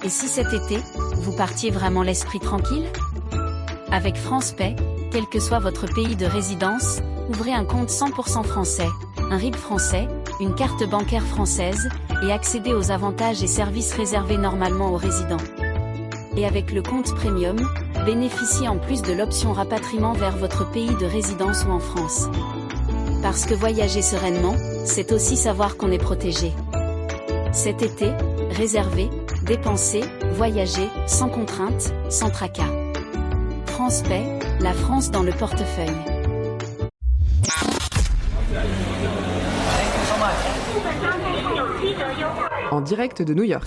Et si cet été, vous partiez vraiment l'esprit tranquille ? Avec France Pay, quel que soit votre pays de résidence, ouvrez un compte 100% français, un RIB français, une carte bancaire française, et accédez aux avantages et services réservés normalement aux résidents. Et avec le compte Premium, bénéficiez en plus de l'option rapatriement vers votre pays de résidence ou en France. Parce que voyager sereinement, c'est aussi savoir qu'on est protégé. Cet été, réservez, dépensez, voyagez, sans contrainte, sans tracas. France Pay, la France dans le portefeuille. En direct de New York.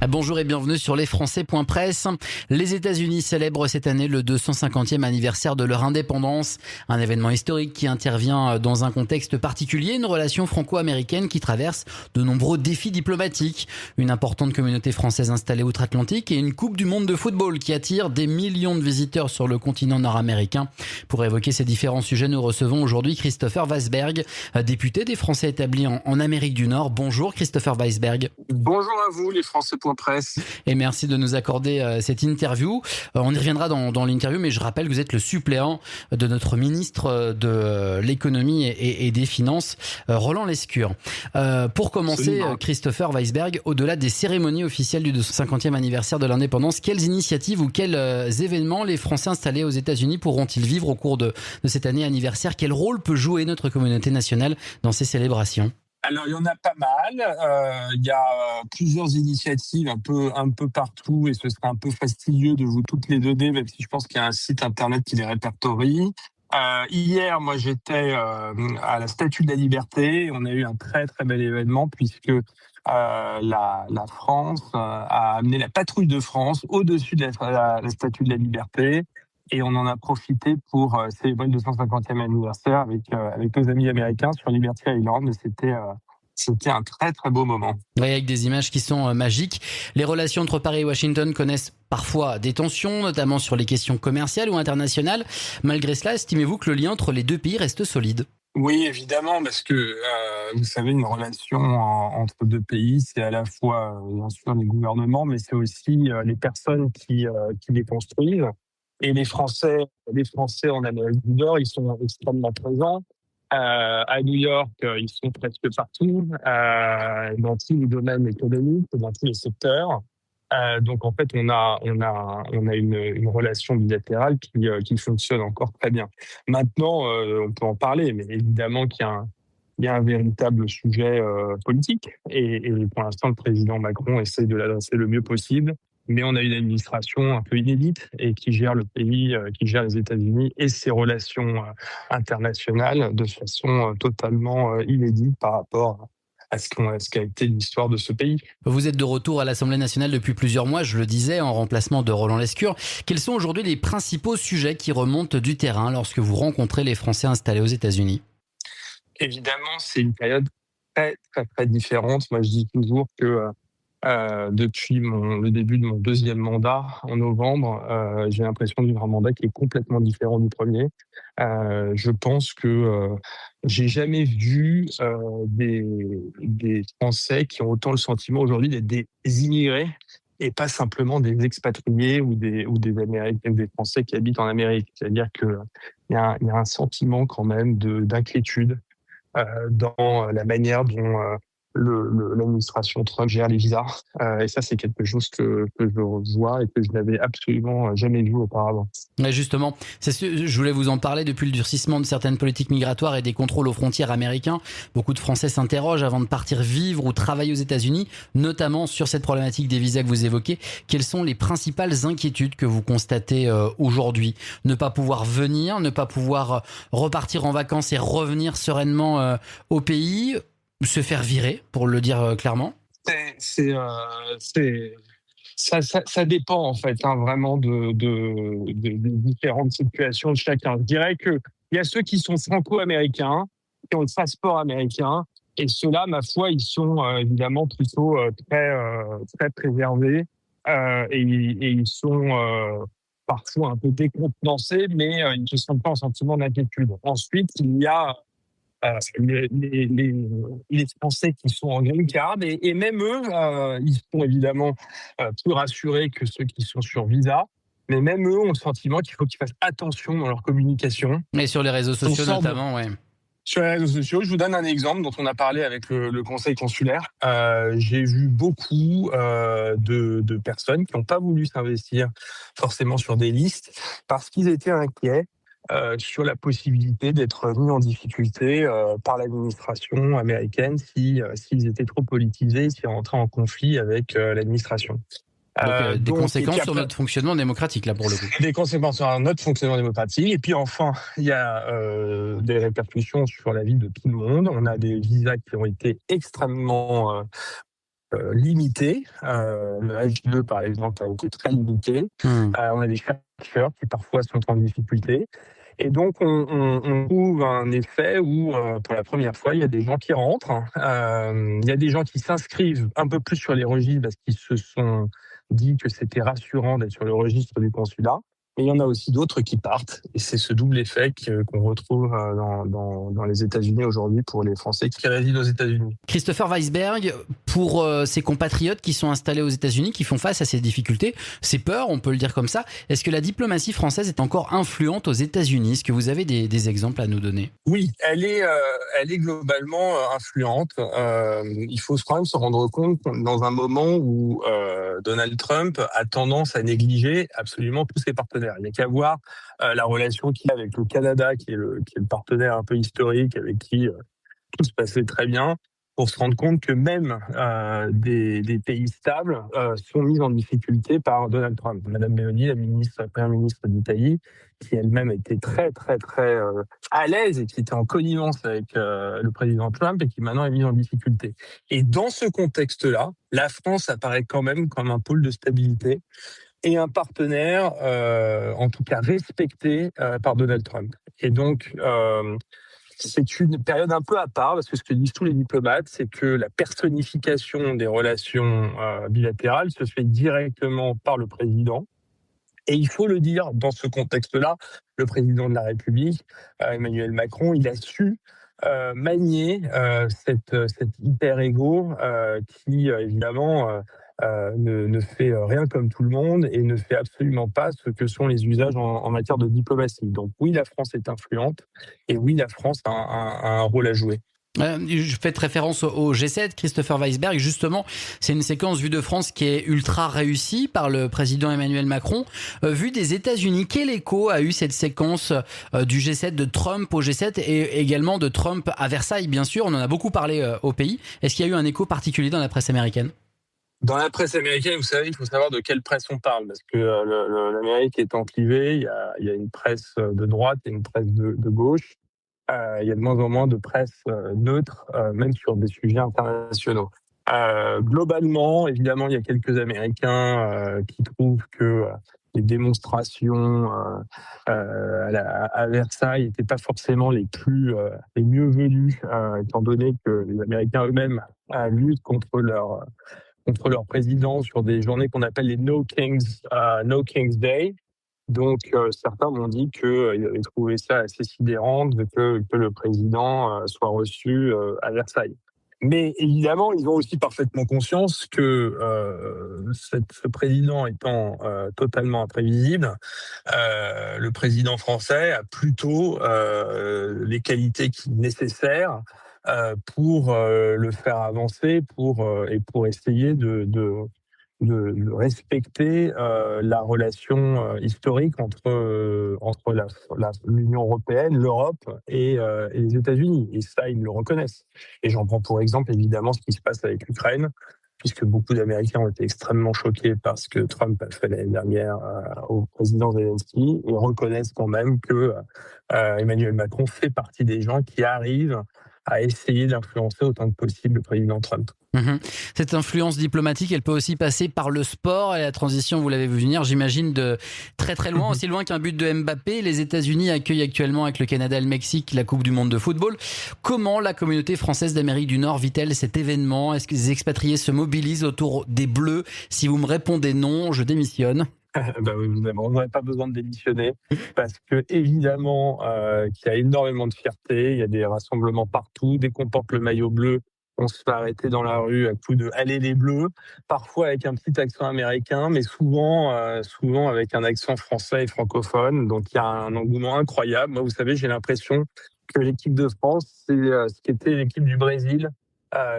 Bonjour et bienvenue sur lesfrançais.press. Les États-Unis célèbrent cette année le 250e anniversaire de leur indépendance. Un événement historique qui intervient dans un contexte particulier, une relation franco-américaine qui traverse de nombreux défis diplomatiques. Une importante communauté française installée outre-Atlantique et une Coupe du monde de football qui attire des millions de visiteurs sur le continent nord-américain. Pour évoquer ces différents sujets, nous recevons aujourd'hui Christopher Weisberg, député des Français établis en Amérique du Nord. Bonjour Christopher Weisberg. Bonjour à vous les Français.press. Et merci de nous accorder cette interview. On y reviendra dans l'interview, mais je rappelle que vous êtes le suppléant de notre ministre de l'économie et des finances, Roland Lescure. Pour commencer, Christopher Weisberg, au-delà des cérémonies officielles du 250e anniversaire de l'indépendance, quelles initiatives ou quels événements les Français installés aux États-Unis pourront-ils vivre au cours de cette année anniversaire ? Quel rôle peut jouer notre communauté nationale dans ces célébrations ? Alors, il y en a pas mal. Il y a plusieurs initiatives un peu partout et ce serait un peu fastidieux de vous toutes les donner, même si je pense qu'il y a un site internet qui les répertorie. Hier, moi, j'étais à la Statue de la Liberté. On a eu un très, très bel événement puisque la France a amené la patrouille de France au-dessus de la Statue de la Liberté. Et on en a profité pour célébrer le 250e anniversaire avec nos amis américains sur Liberty Island. C'était un très très beau moment. Oui, avec des images qui sont magiques. Les relations entre Paris et Washington connaissent parfois des tensions, notamment sur les questions commerciales ou internationales. Malgré cela, estimez-vous que le lien entre les deux pays reste solide ? Oui, évidemment, parce que vous savez, une relation entre deux pays, c'est à la fois bien sûr les gouvernements, mais c'est aussi les personnes qui les construisent. Et les Français en Amérique du Nord, ils sont extrêmement présents. À New York, ils sont presque partout, dans tous les domaines économiques, dans tous les secteurs. Donc en fait, on a une relation bilatérale qui fonctionne encore très bien. Maintenant, on peut en parler, mais évidemment qu'il y a un véritable sujet politique. Et pour l'instant, le président Macron essaie de l'adresser le mieux possible. Mais on a une administration un peu inédite et qui gère le pays, qui gère les États-Unis et ses relations internationales de façon totalement inédite par rapport à ce qu'a été l'histoire de ce pays. Vous êtes de retour à l'Assemblée nationale depuis plusieurs mois, je le disais, en remplacement de Roland Lescure. Quels sont aujourd'hui les principaux sujets qui remontent du terrain lorsque vous rencontrez les Français installés aux États-Unis ? Évidemment, c'est une période très, très, très différente. Moi, je dis toujours que depuis le début de mon deuxième mandat en novembre, j'ai l'impression de vivre un mandat qui est complètement différent du premier. Je pense que j'ai jamais vu des Français qui ont autant le sentiment aujourd'hui d'être des immigrés et pas simplement des expatriés ou des Américains, des Français qui habitent en Amérique. C'est-à-dire que il y a un sentiment quand même d'inquiétude dans la manière dont l'administration Trump gère les visas. Et ça, c'est quelque chose que je vois et que je n'avais absolument jamais vu auparavant. Ouais, justement, je voulais vous en parler. Depuis le durcissement de certaines politiques migratoires et des contrôles aux frontières américains, beaucoup de Français s'interrogent avant de partir vivre ou travailler aux États-Unis, notamment sur cette problématique des visas que vous évoquez. Quelles sont les principales inquiétudes que vous constatez aujourd'hui ? Ne pas pouvoir venir, ne pas pouvoir repartir en vacances et revenir sereinement au pays ? Se faire virer, pour le dire clairement ? Ça dépend en fait, vraiment de différentes situations de chacun. Je dirais que il y a ceux qui sont franco-américains, qui ont le passeport américain, et ceux-là, ma foi, ils sont évidemment plutôt très préservés, et ils sont parfois un peu décontenancés, mais ils ne se sentent pas en sentiment d'inquiétude. Ensuite, il y a les Français qui sont en green card et même eux, ils sont évidemment plus rassurés que ceux qui sont sur visa. Mais même eux ont le sentiment qu'il faut qu'ils fassent attention dans leur communication. Et sur les réseaux sociaux notamment, ouais. Sur les réseaux sociaux, je vous donne un exemple dont on a parlé avec le conseil consulaire. J'ai vu beaucoup de personnes qui n'ont pas voulu s'investir forcément sur des listes parce qu'ils étaient inquiets sur la possibilité d'être mis en difficulté par l'administration américaine s'ils étaient trop politisés, s'ils rentraient en conflit avec l'administration. Donc, des conséquences sur notre fonctionnement démocratique, là, pour le coup. Des conséquences sur notre fonctionnement démocratique. Et puis enfin, il y a des répercussions sur la vie de tout le monde. On a des visas qui ont été extrêmement limités. Le H2, par exemple, a été très limité. On a des chercheurs qui parfois sont en difficulté. Et donc, on trouve un effet où, pour la première fois, il y a des gens qui rentrent. Il y a des gens qui s'inscrivent un peu plus sur les registres parce qu'ils se sont dit que c'était rassurant d'être sur le registre du consulat. Mais il y en a aussi d'autres qui partent. Et c'est ce double effet qu'on retrouve dans les États-Unis aujourd'hui pour les Français qui résident aux États-Unis. Christopher Weisberg, pour ses compatriotes qui sont installés aux États-Unis, qui font face à ces difficultés, ces peurs, on peut le dire comme ça, est-ce que la diplomatie française est encore influente aux États-Unis ? Est-ce que vous avez des exemples à nous donner ? Oui, elle est globalement influente. Il faut quand même se rendre compte dans un moment où Donald Trump a tendance à négliger absolument tous ses partenaires. Il n'y a qu'à voir la relation qu'il a avec le Canada, qui est le partenaire un peu historique, avec qui tout se passait très bien, pour se rendre compte que même des pays stables sont mis en difficulté par Donald Trump. Madame Meloni, la première ministre d'Italie, qui elle-même était très, très, très à l'aise et qui était en connivence avec le président Trump et qui maintenant est mise en difficulté. Et dans ce contexte-là, la France apparaît quand même comme un pôle de stabilité et un partenaire, en tout cas respecté par Donald Trump. Et donc, c'est une période un peu à part, parce que ce que disent tous les diplomates, c'est que la personnification des relations bilatérales se fait directement par le président. Et il faut le dire, dans ce contexte-là, le président de la République, Emmanuel Macron, il a su manier cet hyper-ego qui, évidemment, ne fait rien comme tout le monde et ne fait absolument pas ce que sont les usages en matière de diplomatie. Donc oui, la France est influente et oui, la France a un rôle à jouer. Je fais référence au G7, Christopher Weisberg. Justement, c'est une séquence vue de France qui est ultra réussie par le président Emmanuel Macron. Vue des États-Unis, quel écho a eu cette séquence du G7, de Trump au G7 et également de Trump à Versailles, bien sûr. On en a beaucoup parlé au pays. Est-ce qu'il y a eu un écho particulier dans la presse américaine ? Dans la presse américaine, vous savez, il faut savoir de quelle presse on parle, parce que l'Amérique étant clivée, il y a une presse de droite et une presse de gauche. Il y a de moins en moins de presse neutre, même sur des sujets internationaux. Globalement, évidemment, il y a quelques Américains qui trouvent que les démonstrations à Versailles n'étaient pas forcément les mieux venues, étant donné que les Américains eux-mêmes luttent contre leur président sur des journées qu'on appelle les No Kings Day. Donc, certains m'ont dit qu'ils avaient trouvé ça assez sidérant que le président soit reçu à Versailles. Mais évidemment, ils ont aussi parfaitement conscience que ce président étant totalement imprévisible, le président français a plutôt les qualités nécessaires pour le faire avancer, pour essayer de respecter la relation historique entre l'Union européenne, l'Europe et les États-Unis. Et ça, ils le reconnaissent. Et j'en prends pour exemple, évidemment, ce qui se passe avec l'Ukraine, puisque beaucoup d'Américains ont été extrêmement choqués par ce que Trump a fait l'année dernière au président Zelensky, et reconnaissent quand même que Emmanuel Macron fait partie des gens qui arrivent à essayer d'influencer autant que possible le président Trump. Cette influence diplomatique, elle peut aussi passer par le sport et la transition, vous l'avez vu venir, j'imagine, de très très loin, aussi loin qu'un but de Mbappé. Les États-Unis accueillent actuellement avec le Canada et le Mexique la Coupe du Monde de football. Comment la communauté française d'Amérique du Nord vit-elle cet événement ? Est-ce que les expatriés se mobilisent autour des Bleus ? Si vous me répondez non, je démissionne. Oui, on n'aurait pas besoin de démissionner parce que évidemment qu'il y a énormément de fierté, il y a des rassemblements partout. Dès qu'on porte le maillot bleu, on se fait arrêter dans la rue à coups de «Allez les Bleus», parfois avec un petit accent américain, mais souvent avec un accent français et francophone. Donc il y a un engouement incroyable. Moi, vous savez, j'ai l'impression que l'équipe de France, c'est ce qu'était l'équipe du Brésil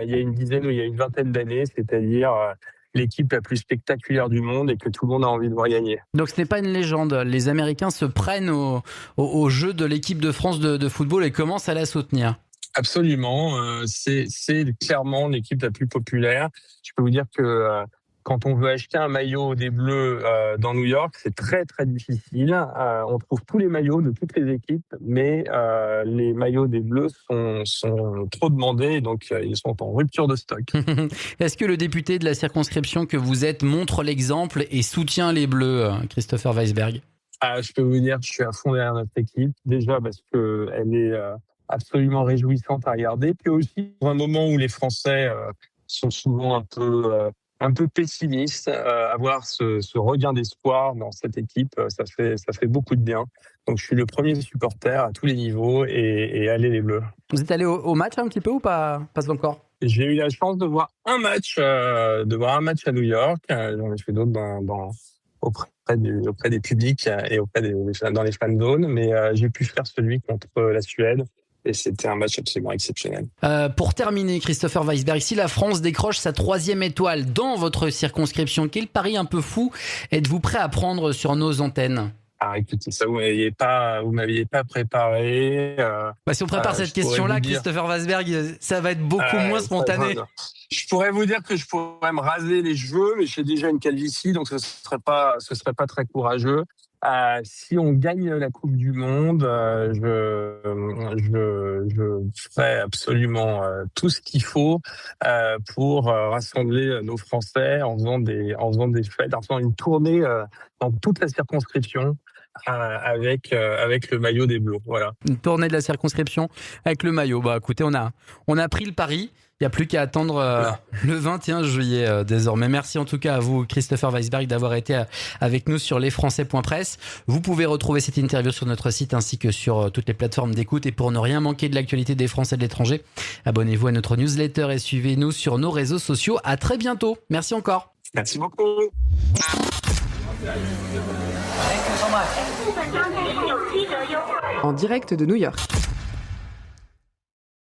il y a une dizaine ou il y a une vingtaine d'années, c'est-à-dire l'équipe la plus spectaculaire du monde et que tout le monde a envie de voir gagner. Donc ce n'est pas une légende. Les Américains se prennent au jeu de l'équipe de France de football et commencent à la soutenir. Absolument, c'est clairement l'équipe la plus populaire. Je peux vous dire que quand on veut acheter un maillot des Bleus dans New York, c'est très très difficile. On trouve tous les maillots de toutes les équipes, mais les maillots des Bleus sont trop demandés, donc ils sont en rupture de stock. Est-ce que le député de la circonscription que vous êtes montre l'exemple et soutient les Bleus, Christopher Weisberg? Je peux vous dire que je suis à fond derrière notre équipe, déjà parce que elle est absolument réjouissante à regarder, puis aussi dans un moment où les Français sont souvent un peu pessimistes, avoir ce regain d'espoir dans cette équipe, ça fait beaucoup de bien. Donc je suis le premier supporter à tous les niveaux et allez les Bleus. Vous êtes allé au match un petit peu ou pas encore? J'ai eu la chance de voir un match à New York. J'en ai fait d'autres auprès des publics et dans les fan zones, mais j'ai pu faire celui contre la Suède. Et c'était un match absolument exceptionnel. Pour terminer, Christopher Weisberg, si la France décroche sa 3e étoile dans votre circonscription, quel pari un peu fou êtes-vous prêt à prendre sur nos antennes? Écoutez, ça vous m'aviez pas préparé. Si on prépare cette question-là, Christopher Weisberg, ça va être beaucoup moins spontané. Je pourrais vous dire que je pourrais me raser les cheveux, mais j'ai déjà une calvitie, donc ce serait pas très courageux. Si on gagne la Coupe du Monde, je ferai absolument tout ce qu'il faut pour rassembler nos Français en faisant des fêtes, en faisant une tournée dans toute la circonscription avec le maillot des Bleus. Voilà. Une tournée de la circonscription avec le maillot. Écoutez, on a pris le pari. Il n'y a plus qu'à attendre le 21 juillet désormais. Merci en tout cas à vous, Christopher Weisberg, d'avoir été avec nous sur lesfrançais.press. Vous pouvez retrouver cette interview sur notre site ainsi que sur toutes les plateformes d'écoute. Et pour ne rien manquer de l'actualité des Français de l'étranger, abonnez-vous à notre newsletter et suivez-nous sur nos réseaux sociaux. À très bientôt. Merci encore. Merci beaucoup. En direct de New York.